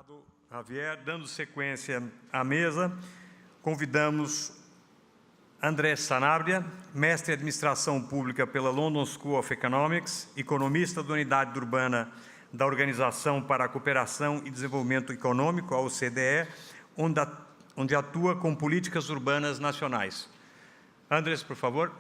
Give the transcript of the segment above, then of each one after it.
Obrigado, Javier. Dando sequência à mesa, convidamos André Sanabria, mestre em Administração Pública pela London School of Economics, economista da Unidade Urbana da Organização para a Cooperação e Desenvolvimento Econômico, a OCDE, onde atua com políticas urbanas nacionais. Andrés, por favor.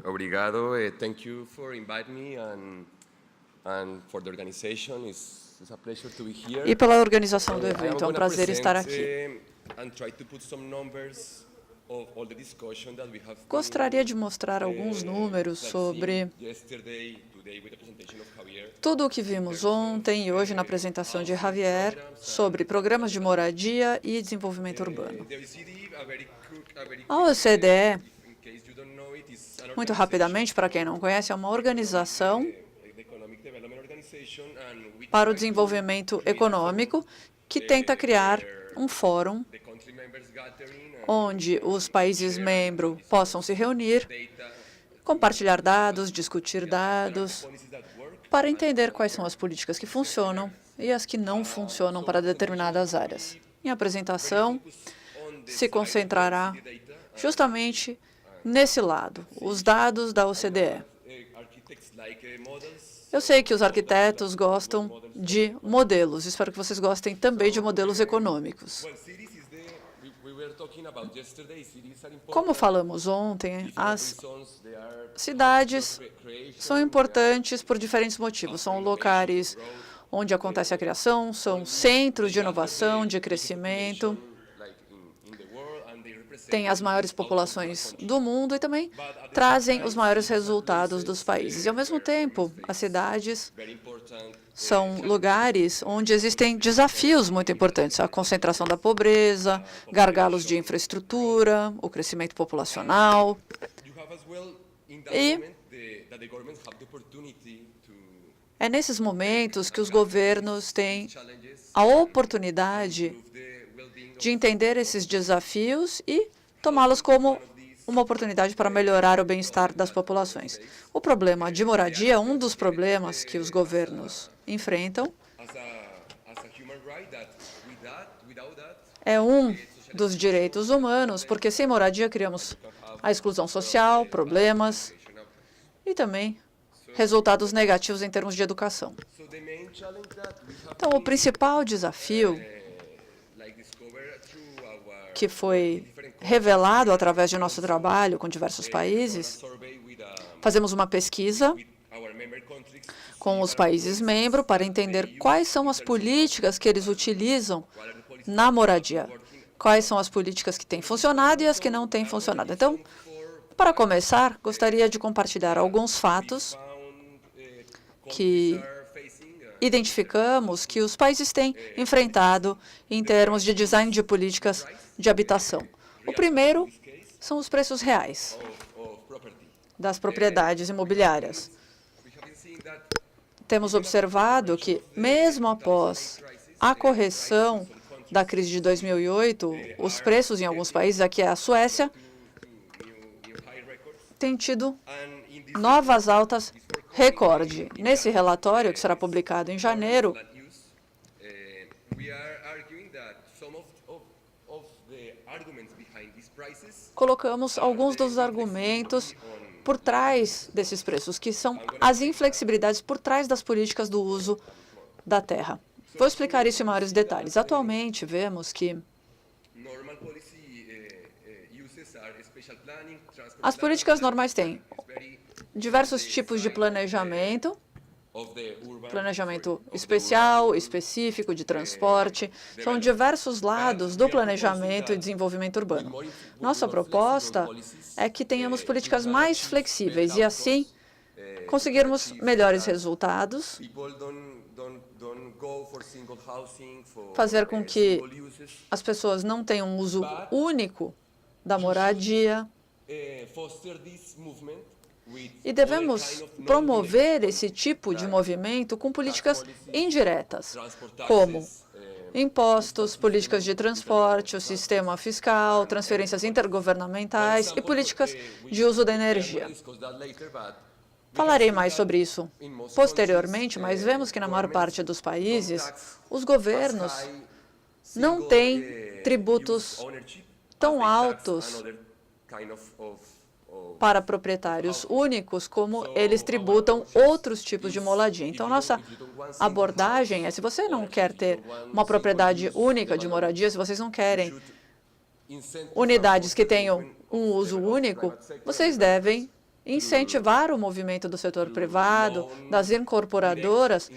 Obrigado. Thank you for inviting me and for the organization. It's a pleasure to be here. E pela organização do evento, é um prazer estar aqui. Gostaria de mostrar alguns números sobre tudo o que vimos ontem e hoje na apresentação de Javier sobre programas de moradia e desenvolvimento urbano. A OCDE, muito rapidamente, para quem não conhece, é uma organização para o desenvolvimento econômico que tenta criar um fórum onde os países membros possam se reunir, compartilhar dados, discutir dados, para entender quais são as políticas que funcionam e as que não funcionam para determinadas áreas. Minha apresentação se concentrará justamente nesse lado, os dados da OCDE. Eu sei que os arquitetos gostam de modelos. Espero que vocês gostem também de modelos econômicos. Como falamos ontem, as cidades são importantes por diferentes motivos. São locais onde acontece a criação, são centros de inovação, de crescimento, têm as maiores populações do mundo e também trazem os maiores resultados dos países. E, ao mesmo tempo, as cidades são lugares onde existem desafios muito importantes. A concentração da pobreza, gargalos de infraestrutura, o crescimento populacional. E é nesses momentos que os governos têm a oportunidade de entender esses desafios e tomá-los como uma oportunidade para melhorar o bem-estar das populações. O problema de moradia é um dos problemas que os governos enfrentam. É um dos direitos humanos, porque sem moradia criamos a exclusão social, problemas e também resultados negativos em termos de educação. Então, o principal desafio que foi revelado através de nosso trabalho com diversos países, fazemos uma pesquisa com os países membros para entender quais são as políticas que eles utilizam na moradia, quais são as políticas que têm funcionado e as que não têm funcionado. Então, para começar, gostaria de compartilhar alguns fatos que identificamos que os países têm enfrentado em termos de design de políticas de habitação. O primeiro são os preços reais das propriedades imobiliárias. Temos observado que, mesmo após a correção da crise de 2008, os preços em alguns países, aqui é a Suécia, têm tido novas altas recorde. Nesse relatório, que será publicado em janeiro, colocamos alguns dos argumentos por trás desses preços, que são as inflexibilidades por trás das políticas do uso da terra. Vou explicar isso em maiores detalhes. Atualmente, vemos que as políticas normais têm diversos tipos de planejamento, planejamento especial, específico, de transporte. São diversos lados do planejamento e desenvolvimento urbano. Nossa proposta é que tenhamos políticas mais flexíveis e, assim, conseguirmos melhores resultados, fazer com que as pessoas não tenham um uso único da moradia, foster this movement with E devemos promover esse tipo de movimento com políticas indiretas, como impostos, políticas de transporte, o sistema fiscal, transferências intergovernamentais e políticas de uso da energia. Falarei mais sobre isso posteriormente, mas vemos que na maior parte dos países, os governos não têm tributos tão altos para proprietários únicos como eles tributam outros tipos de moradia. Então, nossa abordagem é, se você não quer ter uma propriedade única de moradia, se vocês não querem unidades que tenham um uso único, vocês devem incentivar o movimento do setor privado, das incorporadoras,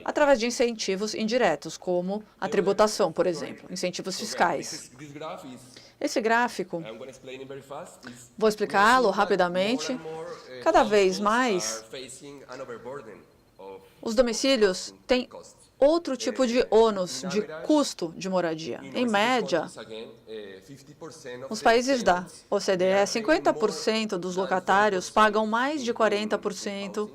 através de incentivos indiretos, como a tributação, por exemplo, incentivos fiscais. Esse gráfico, vou explicá-lo rapidamente. Cada vez mais, os domicílios têm outro tipo de ônus, de custo de moradia. Em média, os países da OCDE, 50% dos locatários pagam mais de 40%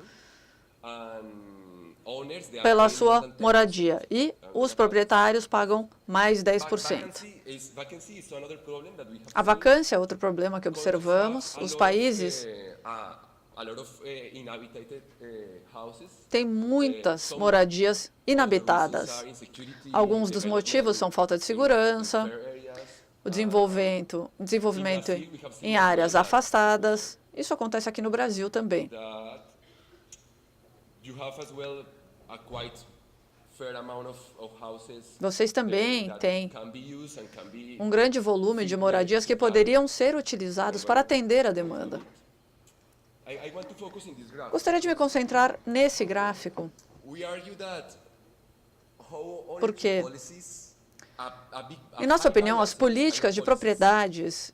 pela sua moradia e os proprietários pagam mais 10%. A vacância é outro problema que observamos. Os países têm muitas moradias inabitadas. Alguns dos motivos são falta de segurança, o desenvolvimento em áreas afastadas. Isso acontece aqui no Brasil também. Vocês também têm um grande volume de moradias que poderiam ser utilizados para atender a demanda. Gostaria de me concentrar nesse gráfico, porque, em nossa opinião, as políticas de propriedades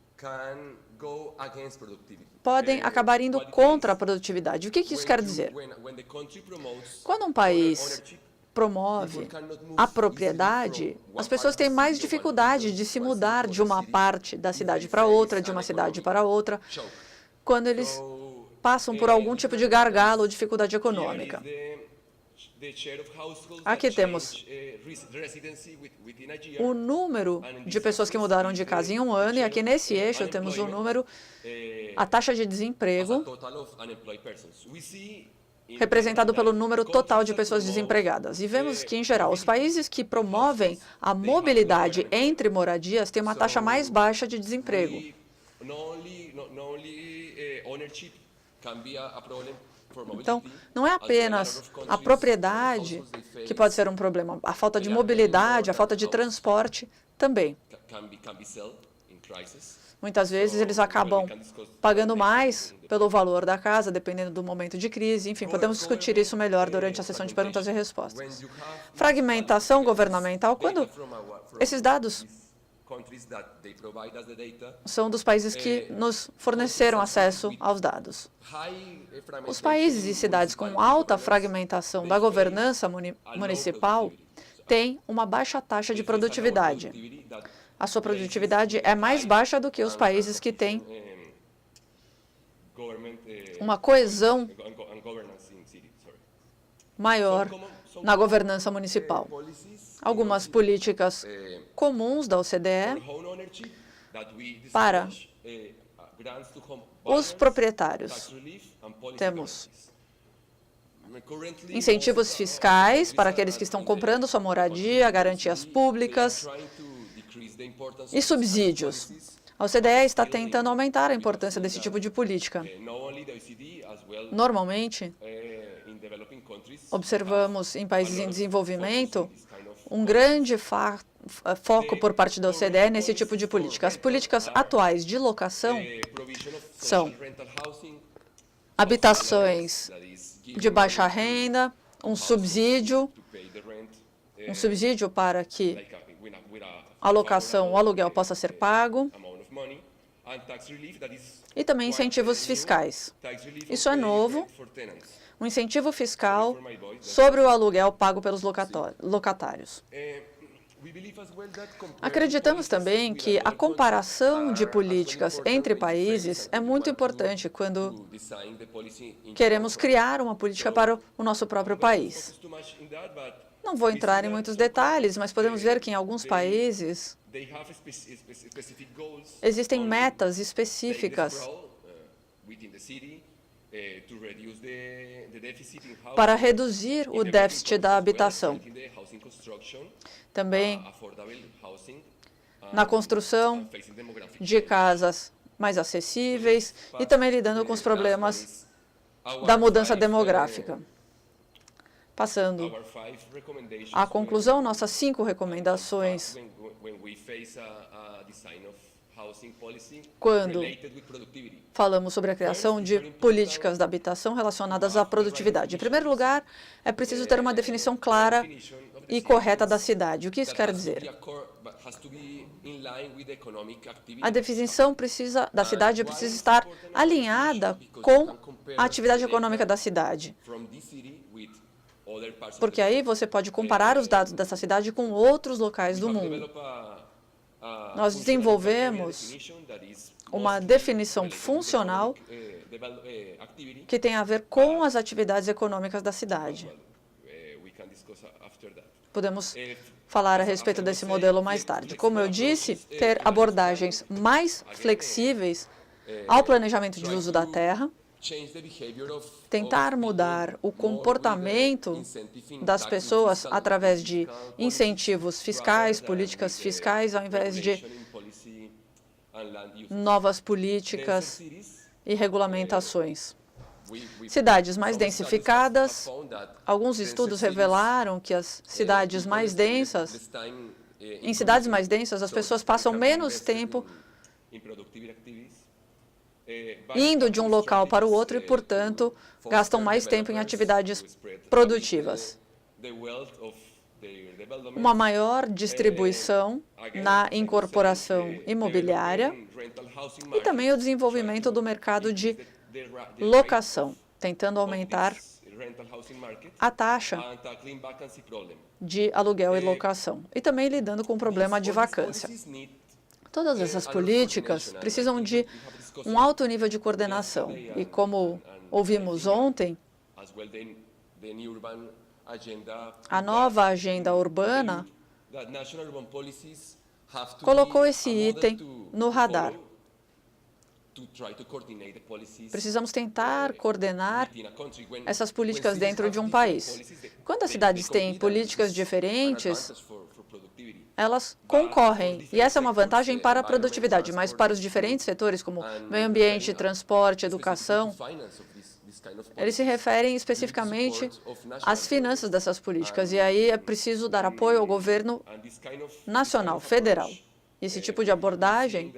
podem acabar indo contra a produtividade. O que isso quer dizer? Quando um país promove a propriedade, as pessoas têm mais dificuldade de se mudar de uma parte da cidade para outra, de uma cidade para outra, quando eles passam por algum tipo de gargalo ou dificuldade econômica. Aqui temos o número de pessoas que mudaram de casa em um ano, e aqui nesse eixo temos o número, a taxa de desemprego, representado pelo número total de pessoas desempregadas. E vemos que, em geral, os países que promovem a mobilidade entre moradias têm uma taxa mais baixa de desemprego. Então, não é apenas a propriedade que pode ser um problema, a falta de mobilidade, a falta de transporte também. Muitas vezes eles acabam pagando mais pelo valor da casa, dependendo do momento de crise. Enfim, podemos discutir isso melhor durante a sessão de perguntas e respostas. Fragmentação governamental. Quando esses dados são dos países que nos forneceram acesso aos dados. Os países e cidades com alta fragmentação da governança municipal têm uma baixa taxa de produtividade. A sua produtividade é mais baixa do que os países que têm uma coesão maior na governança municipal. Algumas políticas comuns da OCDE para os proprietários. Temos incentivos fiscais para aqueles que estão comprando sua moradia, garantias públicas e subsídios. A OCDE está tentando aumentar a importância desse tipo de política. Normalmente, observamos em países em desenvolvimento um grande foco por parte da OCDE nesse tipo de política. As políticas atuais de locação são habitações de baixa renda, um subsídio para que a locação, o aluguel possa ser pago, e também incentivos fiscais. Isso é novo, um incentivo fiscal sobre o aluguel pago pelos locatários. Acreditamos também que a comparação de políticas entre países é muito importante quando queremos criar uma política para o nosso próprio país. Não vou entrar em muitos detalhes, mas podemos ver que em alguns países existem metas específicas para reduzir o déficit da habitação. Também na construção de casas mais acessíveis e também lidando com os problemas da mudança demográfica. Passando à conclusão, nossas 5 recomendações quando falamos sobre a criação de políticas da habitação relacionadas à produtividade. Em primeiro lugar, é preciso ter uma definição clara e correta da cidade. O que isso quer dizer? A definição da cidade precisa estar alinhada com a atividade econômica da cidade. Porque aí você pode comparar os dados dessa cidade com outros locais do mundo. Nós desenvolvemos uma definição funcional que tem a ver com as atividades econômicas da cidade. Podemos falar a respeito desse modelo mais tarde. Como eu disse, ter abordagens mais flexíveis ao planejamento de uso da terra, tentar mudar o comportamento das pessoas através de incentivos fiscais, políticas fiscais, ao invés de novas políticas e regulamentações. Cidades mais densificadas, alguns estudos revelaram que as cidades mais densas, em cidades mais densas, as pessoas passam menos tempo indo de um local para o outro e, portanto, gastam mais tempo em atividades produtivas. Uma maior distribuição na incorporação imobiliária e também o desenvolvimento do mercado de locação, tentando aumentar a taxa de aluguel e locação, e também lidando com o problema de vacância. Todas essas políticas precisam de um alto nível de coordenação. E como ouvimos ontem, a nova agenda urbana colocou esse item no radar. Precisamos tentar coordenar essas políticas dentro de um país. Quando as cidades têm políticas diferentes, elas concorrem, e essa é uma vantagem para a produtividade, mas para os diferentes setores, como meio ambiente, transporte, educação, eles se referem especificamente às finanças dessas políticas, e aí é preciso dar apoio ao governo nacional, federal. Esse tipo de abordagem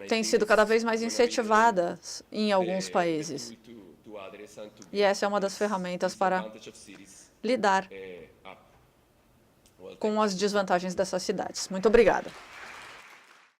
tem sido cada vez mais incentivada em alguns países, e essa é uma das ferramentas para lidar com as desvantagens dessas cidades. Muito obrigada.